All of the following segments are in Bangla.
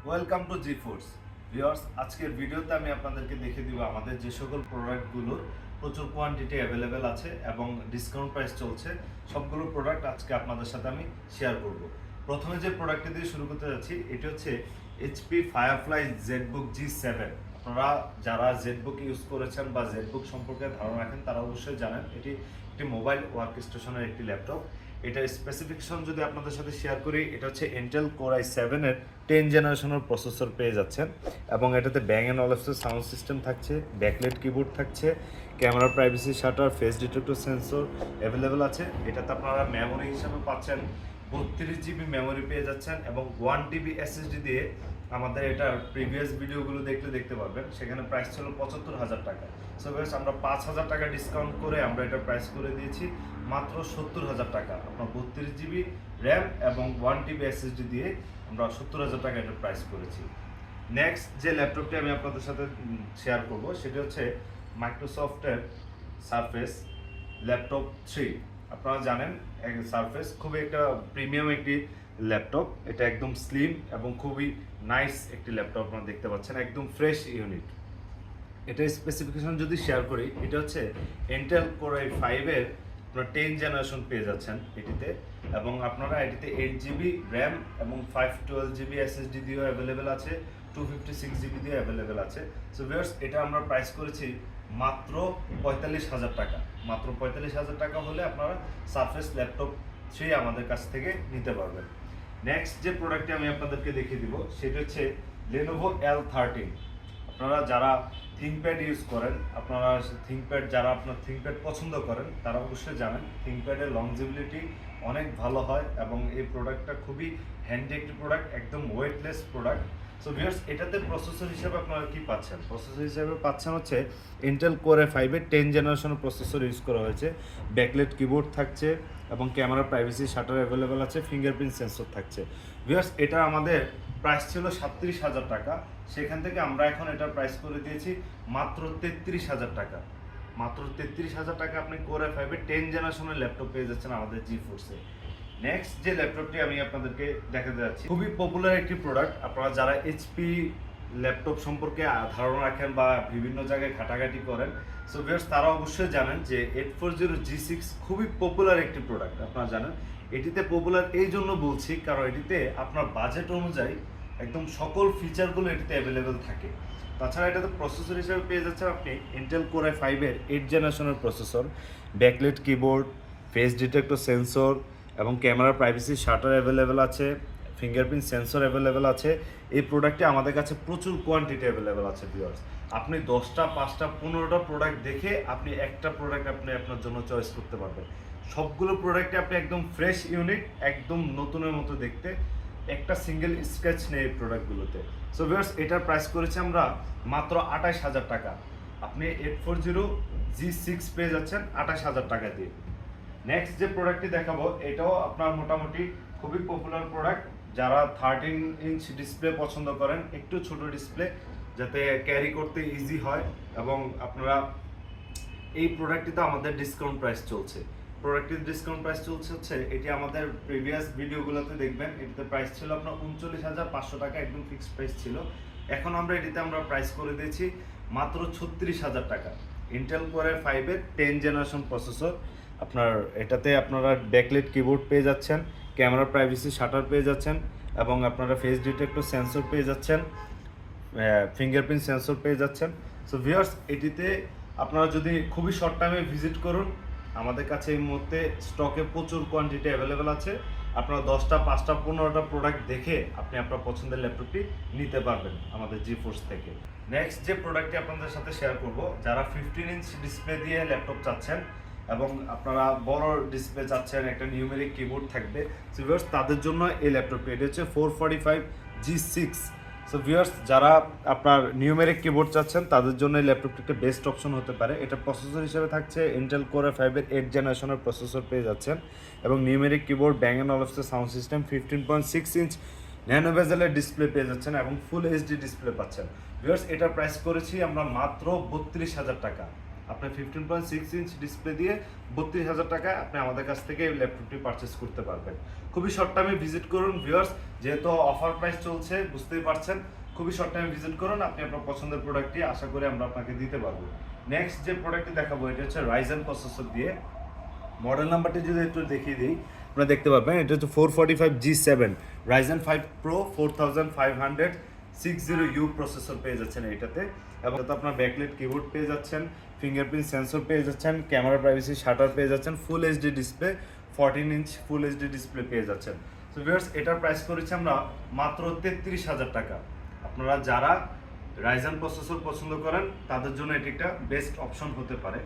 Welcome to G foods viewers. আজকের ভিডিওতে আমি আপনাদেরকে দেখিয়ে দিব আমাদের যে সকল প্রোডাক্টগুলোর প্রচুর কোয়ান্টিটি অ্যাভেলেবেল আছে এবং ডিসকাউন্ট প্রাইস চলছে। সবগুলো প্রোডাক্ট আজকে আপনাদের সাথে আমি শেয়ার করব। প্রথমে যে প্রোডাক্টটি দিয়ে শুরু করতে যাচ্ছি এটি হচ্ছে এইচপি ফায়ারফ্লাই জেডবুক G7। আপনারা যারা জেডবুক ইউজ করেছেন বা জেডবুক সম্পর্কে ধারণা রাখেন তারা অবশ্যই জানেন এটি একটি মোবাইল ওয়ার্ক স্টেশনের একটি ল্যাপটপ। এটার স্পেসিফিকেশন যদি আপনাদের সাথে শেয়ার করি, এটা হচ্ছে ইন্টেল কোর i7 এর 10 জেনারেশনের প্রসেসর পেয়ে যাচ্ছেন এবং এটাতে ব্যাং অ্যান্ড অলফসের সাউন্ড সিস্টেম থাকছে, ব্যাকলাইট কিবোর্ড থাকছে, camera privacy shutter, face detector sensor available আছে। এটাতে আপনারা মেমোরি হিসাবে পাচ্ছেন 32 GB মেমোরি পেয়ে যাচ্ছেন এবং 1 TB SSD দিয়ে আমাদের এটার প্রিভিয়াস ভিডিওগুলো দেখতে পারবেন। সেখানে প্রাইস ছিল 75,000 টাকা। সো গাইস, আমরা 5,000 টাকা ডিসকাউন্ট করে আমরা এটার প্রাইস করে দিয়েছি মাত্র 70,000 টাকা। আপনার 32 GB র্যাম এবং 1 TB SSD দিয়ে আমরা 70,000 টাকা এটার প্রাইস করেছি। নেক্সট যে ল্যাপটপটি আমি আপনাদের সাথে শেয়ার করব সেটা হচ্ছে মাইক্রোসফটের সারফেস ল্যাপটপ 3। আপনারা জানেন সারফেস খুবই একটা প্রিমিয়াম একটি ল্যাপটপ। এটা একদম স্লিম এবং খুবই নাইস একটি ল্যাপটপ আপনারা দেখতে পাচ্ছেন, একদম ফ্রেশ ইউনিট। এটার স্পেসিফিকেশন যদি শেয়ার করি, এটা হচ্ছে ইন্টেল কোর i5 এর আপনারা 10 জেনারেশন পেয়ে যাচ্ছেন এটিতে এবং আপনারা এটিতে 8 GB র্যাম এবং 512 GB SSD দিয়েও অ্যাভেলেবেল আছে, 256 GB দিয়ে অ্যাভেলেবেল আছে। সো ভিউয়ার্স, এটা আমরা প্রাইস করেছি মাত্র 45,000 টাকা। মাত্র 45,000 টাকা হলে আপনারা সারফেস ল্যাপটপ 3 আমাদের কাছ থেকে নিতে পারবেন। নেক্সট যে প্রোডাক্টটি আমি আপনাদেরকে দেখিয়ে দিব সেটা হচ্ছে Lenovo L13। আপনারা যারা থিংকপ্যাড ইউজ করেন, যারা আপনার থিংকপ্যাড পছন্দ করেন তারা অবশ্যই জানেন থিংকপ্যাডের লংজিবিলিটি অনেক ভালো হয় এবং এই প্রোডাক্টটা খুবই হ্যান্ডি একটি প্রোডাক্ট, একদম ওয়েটলেস প্রোডাক্ট। সো ভিউয়ার্স, এটাতে প্রসেসর হিসেবে আপনারা কি পাচ্ছেন? প্রসেসর হিসেবে পাচ্ছেন হচ্ছে ইন্টেল কোর i5 এর 10 জেনারেশনের প্রসেসর ইউজ করা হয়েছে, ব্যাকলাইট কিবোর্ড থাকছে এবং ক্যামেরা প্রাইভেসি শাটার অ্যাভেলেবেল আছে, ফিঙ্গারপ্রিন্ট সেন্সর থাকছে। ভিউয়ার্স, এটা আমাদের প্রাইস ছিল 37,000 টাকা। সেখান থেকে আমরা এখন এটার প্রাইস করে দিয়েছি মাত্র 33,000 টাকা। মাত্র 33,000 টাকা আপনি কোর i5 এর 10 জেনারেশনের ল্যাপটপ পেয়ে যাচ্ছেন আমাদের জি ফোর্সে। নেক্সট যে ল্যাপটপটি আমি আপনাদেরকে দেখাতে যাচ্ছি খুবই পপুলার একটি প্রোডাক্ট। আপনারা যারা এইচপি ল্যাপটপ সম্পর্কে ধারণা রাখেন বা বিভিন্ন জায়গায় ঘাটাঘাটি করেন, সো ভিউয়ার্স তারা অবশ্যই জানেন যে 840G6 খুবই পপুলার একটি প্রোডাক্ট। আপনারা জানেন এটিতে পপুলার এই জন্য বলছি কারণ এটিতে আপনার বাজেট অনুযায়ী একদম সকল ফিচারগুলো এটিতে অ্যাভেলেবেল থাকে। তাছাড়া এটাতে প্রসেসর হিসেবে পেয়ে যাচ্ছেন আপনি ইন্টেল কোর i5 এর 8 জেনারেশনের processor, backlight keyboard, face detector sensor এবং ক্যামেরা প্রাইভেসি শাটার অ্যাভেলেবেল আছে, ফিঙ্গারপ্রিন্ট সেন্সর অ্যাভেলেবেল আছে। এই প্রোডাক্টে আমাদের কাছে প্রচুর কোয়ান্টিটি অ্যাভেলেবেল আছে ভিউয়ার্স। আপনি 10টা 5টা 15টা প্রোডাক্ট দেখে আপনি একটা প্রোডাক্ট আপনি আপনার জন্য চয়েস করতে পারবেন। সবগুলো প্রোডাক্টে আপনি একদম ফ্রেশ ইউনিট, একদম নতুনের মতো দেখতে, একটা সিঙ্গেল স্ক্র্যাচ নেই এই প্রোডাক্টগুলোতে। সো ভিউয়ার্স, এটার প্রাইস করেছি আমরা মাত্র 28,000 টাকা। আপনি 840G6 পেয়ে যাচ্ছেন 28,000 টাকা দিয়ে। নেক্সট যে প্রোডাক্টটি দেখাবো এটাও আপনার মোটামুটি খুবই পপুলার প্রোডাক্ট। যারা 13 ইঞ্চ ডিসপ্লে পছন্দ করেন, একটু ছোট ডিসপ্লে যাতে ক্যারি করতে ইজি হয়, এবং আপনারা এই প্রোডাক্টটিতে আমাদের ডিসকাউন্ট প্রাইস চলছে। প্রোডাক্টটির ডিসকাউন্ট প্রাইস চলছে হচ্ছে, এটি আমাদের প্রিভিয়াস ভিডিওগুলোতে দেখবেন এটিতে প্রাইস ছিল আপনার 39,500 টাকা, একদম ফিক্সড প্রাইস ছিল। এখন আমরা এটিতে প্রাইস করে দিয়েছি মাত্র 36,000 টাকা। ইন্টেল কোর i5 এর 10 জেনারেশন প্রসেসর। আপনার এটাতে আপনারা ব্যাকলাইট কিবোর্ড পেয়ে যাচ্ছেন, ক্যামেরা প্রাইভেসি শাটার পেয়ে যাচ্ছেন এবং আপনারা ফেস ডিটেক্টর সেন্সর পেয়ে যাচ্ছেন, ফিঙ্গারপ্রিন্ট সেন্সর পেয়ে যাচ্ছেন। সো ভিউয়ার্স, এটিতে আপনারা যদি খুবই শর্ট টাইমে ভিজিট করুন, আমাদের কাছে এই মুহূর্তে স্টকে প্রচুর কোয়ান্টিটি অ্যাভেলেবেল আছে। আপনারা 10টা 5টা 15টা প্রোডাক্ট দেখে আপনি আপনার পছন্দের ল্যাপটপটি নিতে পারবেন আমাদের জি ফোর্স থেকে। নেক্সট যে প্রোডাক্টটি আপনাদের সাথে শেয়ার করব, যারা 15 ইঞ্চ ডিসপ্লে দিয়ে ল্যাপটপ চাচ্ছেন এবং আপনারা বড় ডিসপ্লে চাচ্ছেন, একটা নিউমেরিক কিবোর্ড থাকবে, সো ভিউয়ার্স তাদের জন্য এই ল্যাপটপটি। এটা হচ্ছে 445G6। সো ভিউয়ার্স, যারা আপনার নিউমেরিক কিবোর্ড চাচ্ছেন তাদের জন্য এই ল্যাপটপটি একটা বেস্ট অপশন হতে পারে। এটা প্রসেসর হিসেবে থাকছে ইন্টেল কোর i5 এর 8 জেনারেশনের প্রসেসর পেয়ে যাচ্ছেন এবং নিউমেরিক কিবোর্ড, ব্যাং অ্যান্ড অলফসের সাউন্ড সিস্টেম, 15.6 ইঞ্চ ন্যানো বেজেলের ডিসপ্লে পেয়ে যাচ্ছেন এবং ফুল এইচডি ডিসপ্লে পাচ্ছেন। ভিউয়ার্স, এটার প্রাইস করেছি আমরা মাত্র 32,000 টাকা। আপনি 15.6 ইঞ্চ ডিসপ্লে দিয়ে 32,000 টাকায় আপনি আমাদের কাছ থেকে এই ল্যাপটপটি পারচেস করতে পারবেন। খুবই শর্ট টাইমে ভিজিট করুন ভিউয়ার্স, যেহেতু অফার প্রাইস চলছে বুঝতেই পারছেন। খুবই শর্ট টাইমে ভিজিট করুন, আপনি আপনার পছন্দের প্রোডাক্টটি আশা করি আমরা আপনাকে দিতে পারবো। নেক্সট যে প্রোডাক্টটি দেখাবো এটা হচ্ছে রাইজেন প্রসেসর দিয়ে। মডেল নাম্বারটি যদি একটু দেখিয়ে দিই আপনারা দেখতে পাবেন, এটা হচ্ছে 445G7 Ryzen 5 Pro 4500 60U processor পেয়ে যাচ্ছেন এইটাতে, এবং আপনার ব্যাকলাইট কিবোর্ড পেয়ে যাচ্ছেন, ফিঙ্গারপ্রিন্ট সেন্সর পেয়ে যাচ্ছেন, ক্যামেরা প্রাইভেসি শাটার পেয়ে যাচ্ছেন, ফুল এইচডি ডিসপ্লে 14 ইঞ্চ ফুল এইচডি ডিসপ্লে পেয়ে যাচ্ছেন। সো ভিউয়ার্স এটার প্রাইস করেছি আমরা মাত্র 33,000 টাকা। আপনারা যারা রাইজেন প্রসেসর পছন্দ করেন তাদের জন্য এটি একটা বেস্ট অপশন হতে পারে।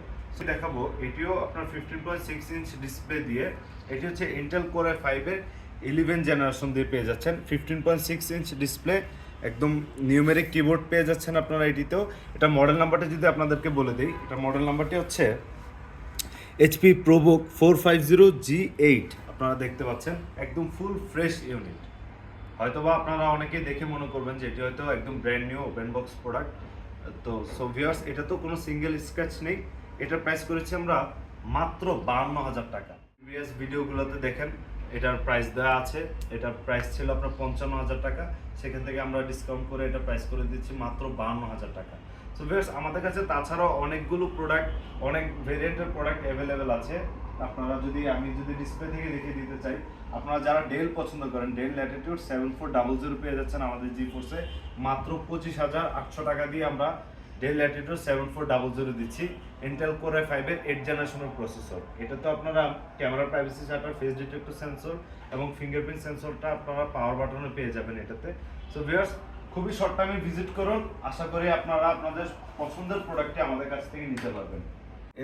দেখাবো এটিও আপনার 15.6 ইঞ্চ ডিসপ্লে দিয়ে, এটি হচ্ছে ইন্টেল কোর i5 এর 11 জেনারেশন দিয়ে পেয়ে যাচ্ছেন। 15.6 ইঞ্চ ডিসপ্লে, একদম নিউমেরিক কিবোর্ড পেয়ে যাচ্ছেন আপনারা এটিতেও। এটা মডেল নাম্বারটা যদি আপনাদেরকে বলে দিই, এটা মডেল নাম্বারটি হচ্ছে HP ProBook 450G8। আপনারা দেখতে পাচ্ছেন একদম ফুল ফ্রেশ ইউনিট। হয়তোবা আপনারা অনেকেই দেখে মনে করবেন যে এটি হয়তো একদম brand new open box product. তো সো ভিউয়ার্স এটা তো কোনো সিঙ্গেল স্ক্র্যাচ নেই। এটার প্রাইস করেছি আমরা মাত্র 52,000 টাকা। প্রিভিয়াস ভিডিওগুলোতে দেখেন এটার প্রাইস দেওয়া আছে, এটার প্রাইস ছিল আপনার 55,000 টাকা, সেখান থেকে আমরা ডিসকাউন্ট করে এটা প্রাইস করে দিচ্ছি মাত্র 52,000 টাকা। সো ভিউয়ার্স আমাদের কাছে তাছাড়াও অনেকগুলো প্রোডাক্ট, অনেক ভেরিয়েন্টের প্রোডাক্ট অ্যাভেলেবেল আছে। আপনারা আমি যদি ডিসপ্লে থেকে দেখিয়ে দিতে চাই, আপনারা যারা ডেল পছন্দ করেন, ডেল ল্যাটিটিউড 7400 পেয়ে যাচ্ছেন আমাদের জিফোর্সে মাত্র 25,800 টাকা দিয়ে আমরা ডেল ল্যাটিটিউড 7400 দিচ্ছি। ইন্টেল কোর i5 এর 8 জেনারেশনের প্রসেসর। এটা তো আপনারা camera privacy shutter, face detector sensor এবং ফিঙ্গারপ্রিন্ট সেন্সরটা আপনারা পাওয়ার বাটনে পেয়ে যাবেন এটাতে। সো ভিউয়ার্স খুবই শর্ট টাইমে ভিজিট করুন, আশা করি আপনারা আপনাদের পছন্দের প্রোডাক্টটি আমাদের কাছ থেকে নিতে পারবেন।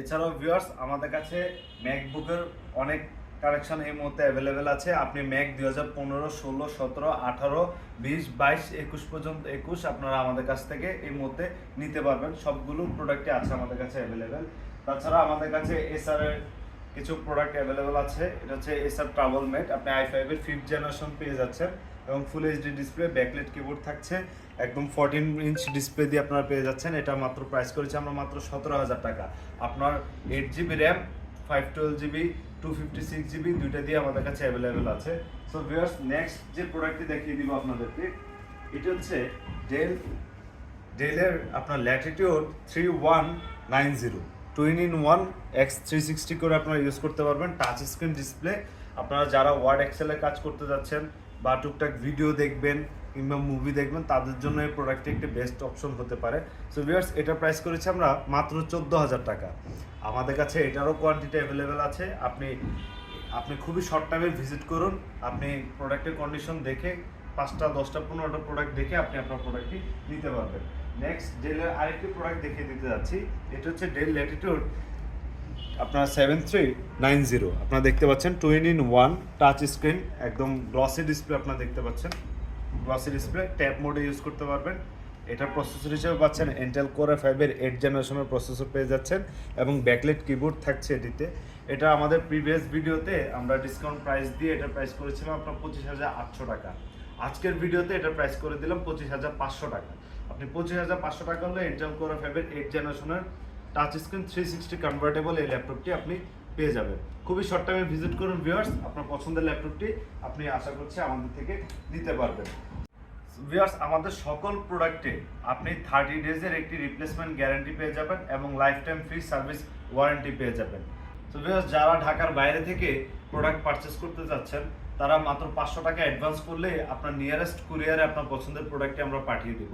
এছাড়াও ভিউয়ার্স আমাদের কাছে ম্যাকবুকের অনেক কালেকশন এই মুহূর্তে অ্যাভেলেবেল আছে। আপনি ম্যাক 2015, 16, 17, 18, 20, 22, 21 পর্যন্ত 21 আপনারা আমাদের কাছ থেকে এই মুহূর্তে নিতে পারবেন। সবগুলো প্রোডাক্টই আছে আমাদের কাছে অ্যাভেলেবেল। তাছাড়া আমাদের কাছে এসআর এর কিছু প্রোডাক্ট অ্যাভেলেবেল আছে। এটা হচ্ছে এসআর ট্রাভেল মেট, আপনি i5 এর 5th জেনারেশন পেয়ে যাচ্ছেন এবং full HD display, backlight keyboard থাকছে, একদম 14 ইঞ্চ ডিসপ্লে দিয়ে আপনারা পেয়ে যাচ্ছেন। এটা মাত্র প্রাইস করেছি আমরা মাত্র 17,000 টাকা। আপনার 8GB র্যাম, 512GB, 256GB দুইটা দিয়ে আমাদের কাছে অ্যাভেলেবেল আছে। সো ভিউয়ার্স নেক্সট যে প্রোডাক্টটি দেখিয়ে দিব আপনাদেরকে, এটা হচ্ছে ডেলের আপনার ল্যাটিটিউড 3190 2-in-1 X360 করে আপনারা ইউজ করতে পারবেন। টাচ স্ক্রিন ডিসপ্লে, আপনারা যারা ওয়ার্ড এক্সেলে কাজ করতে যাচ্ছেন বা টুকটাক ভিডিও দেখবেন কিংবা মুভি দেখবেন তাদের জন্য এই প্রোডাক্টটি একটি বেস্ট অপশন হতে পারে। সো ভিউয়ার্স এটা প্রাইস করেছি আমরা মাত্র 14,000 টাকা। আমাদের কাছে এটারও কোয়ান্টিটি অ্যাভেলেবেল আছে। আপনি খুবই শর্ট টাইমে ভিজিট করুন, আপনি প্রোডাক্টের কন্ডিশন দেখে 5টা 10টা 15টা প্রোডাক্ট দেখে আপনি আপনার প্রোডাক্টটি নিতে পারবেন। নেক্সট ডেলের আরেকটি প্রোডাক্ট দেখিয়ে দিতে যাচ্ছি, এটা হচ্ছে ডেল ল্যাটিটিউড আপনার 7390। আপনারা দেখতে পাচ্ছেন 2-in-1 টাচ স্ক্রিন, একদম গ্লসি ডিসপ্লে আপনারা দেখতে পাচ্ছেন। গ্লসি ডিসপ্লে, ট্যাব মোডে ইউজ করতে পারবেন। এটার প্রসেসর হিসেবে পাচ্ছেন ইন্টেল কোর i5 এর 8 জেনারেশনের প্রসেসর পেয়ে যাচ্ছেন এবং ব্যাকলাইট কিবোর্ড থাকছে এটিতে। এটা আমাদের প্রিভিয়াস ভিডিওতে আমরা ডিসকাউন্ট প্রাইস দিয়ে এটার প্রাইস করেছিলাম আপনার 25,800 টাকা। আজকের ভিডিওতে এটার প্রাইস করে দিলাম 25,500 টাকা। আপনি 25,500 টাকা হলে ইন্টেল কোর i5 এর 8 জেনারেশনের টাচ স্ক্রিন 360 কনভার্টেবল এই ল্যাপটপটি আপনি পেয়ে যাবেন। খুবই শর্ট টাইমে ভিজিট করুন ভিউয়ার্স, আপনার পছন্দের ল্যাপটপটি আপনি আশা করছি আমাদের থেকে নিতে পারবেন। ভিউয়ার্স আমাদের সকল প্রোডাক্টে আপনি 30 ডেজের একটি রিপ্লেসমেন্ট গ্যারান্টি পেয়ে যাবেন এবং life time free service warranty পেয়ে যাবেন। তো ভিউয়ার্স যারা ঢাকার বাইরে থেকে প্রোডাক্ট পারচেস করতে যাচ্ছেন তারা মাত্র 500 টাকা অ্যাডভান্স করলে আপনার নিয়ারেস্ট কুরিয়ারে আপনার পছন্দের প্রোডাক্টটি আমরা পাঠিয়ে দিব।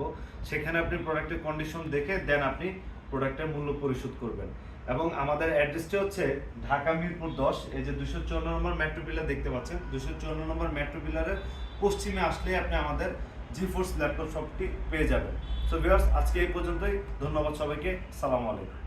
সেখানে আপনি প্রোডাক্টের কন্ডিশন দেখে দেন আপনি প্রোডাক্টের মূল্য পরিশোধ করবেন। এবং আমাদের অ্যাড্রেসটি হচ্ছে ঢাকা মিরপুর 10, এই যে 254 নম্বর মেট্রো পিলার দেখতে পাচ্ছেন, 254 নম্বর মেট্রো পিলারের পশ্চিমে আসলেই আপনি আমাদের জিফোর্স ল্যাপটপ শপটি পেয়ে যাবেন। সো ভিউয়ার্স আজকে এই পর্যন্তই, ধন্যবাদ সবাইকে, আসসালামু আলাইকুম।